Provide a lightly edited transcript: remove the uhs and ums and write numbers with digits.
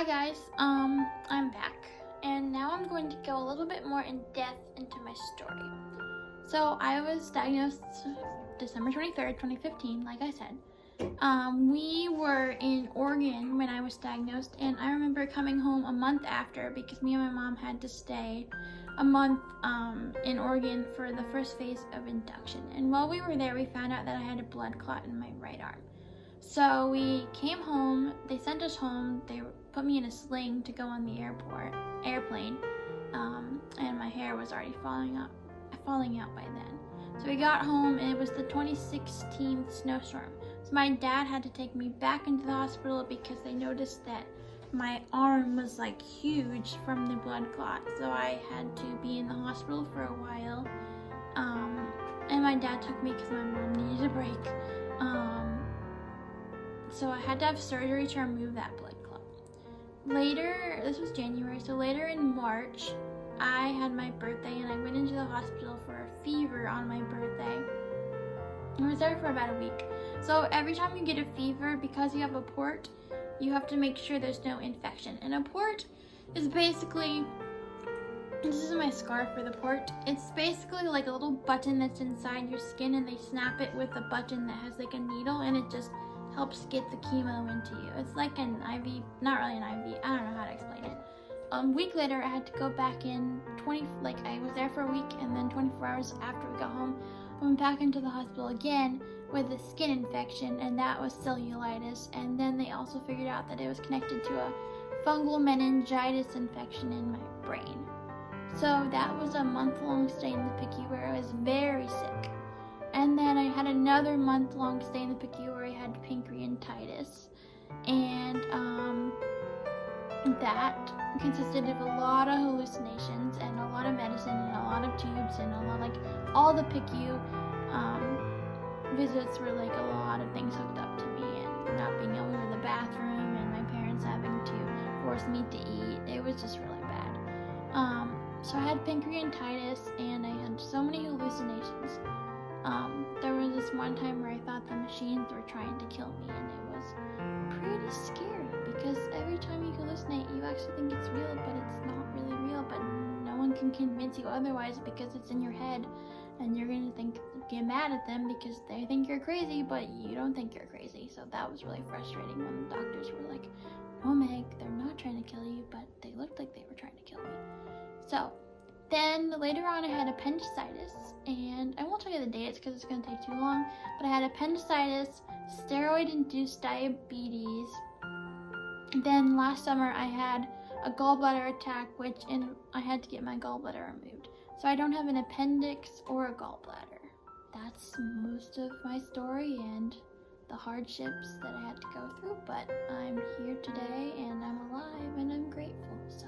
Hi guys, I'm back, and now I'm going to go a little bit more in depth into my story. So I was diagnosed December 23rd, 2015, like I said. We were in Oregon when I was diagnosed, and I remember coming home a month after because me and my mom had to stay a month in Oregon for the first phase of induction. And while we were there, we found out that I had a blood clot in my right arm. So we came home, they sent us home, they put me in a sling to go on the airplane, and my hair was already falling out by then. So we got home, and it was the 2016 snowstorm. So my dad had to take me back into the hospital because they noticed that my arm was like huge from the blood clot. So I had to be in the hospital for a while, and my dad took me because my mom needed a break. So I had to have surgery to remove that blood clot. Later, this was January, so later in March, I had my birthday and I went into the hospital for a fever on my birthday. I was there for about a week. So every time you get a fever, because you have a port, you have to make sure there's no infection. And a port is basically, this is my scar for the port. It's basically like a little button that's inside your skin, and they snap it with a button that has like a needle, and it just helps get the chemo into you. It's like an IV, not really an IV, I don't know how to explain it. A week later, I had to go back in I was there for a week, and then 24 hours after we got home, I went back into the hospital again with a skin infection, and that was cellulitis. And then they also figured out that it was connected to a fungal meningitis infection in my brain. So that was a month-long stay in the PICU where I was very sick. And then I had another month-long stay in the PICU where I had pancreatitis. And that consisted of a lot of hallucinations and a lot of medicine and a lot of tubes and a lot, all the PICU visits were like a lot of things hooked up to me, and not being able to go to the bathroom, and my parents having to force me to eat. It was just really bad. So I had pancreatitis, and I had so many hallucinations. There was this one time where I thought the machines were trying to kill me, and it was pretty scary because every time you hallucinate, you actually think it's real, but it's not really real. But no one can convince you otherwise because it's in your head, and you're gonna get mad at them because they think you're crazy, but you don't think you're crazy. So that was really frustrating when the doctors were like, "No, Meg, they're not trying to kill you," but they looked like they were trying to kill me. So then later on, I had appendicitis, and I won't tell you the dates because it's going to take too long, but I had appendicitis, steroid-induced diabetes. Then last summer, I had a gallbladder attack, I had to get my gallbladder removed. So I don't have an appendix or a gallbladder. That's most of my story and the hardships that I had to go through, but I'm here today, and I'm alive, and I'm grateful, so.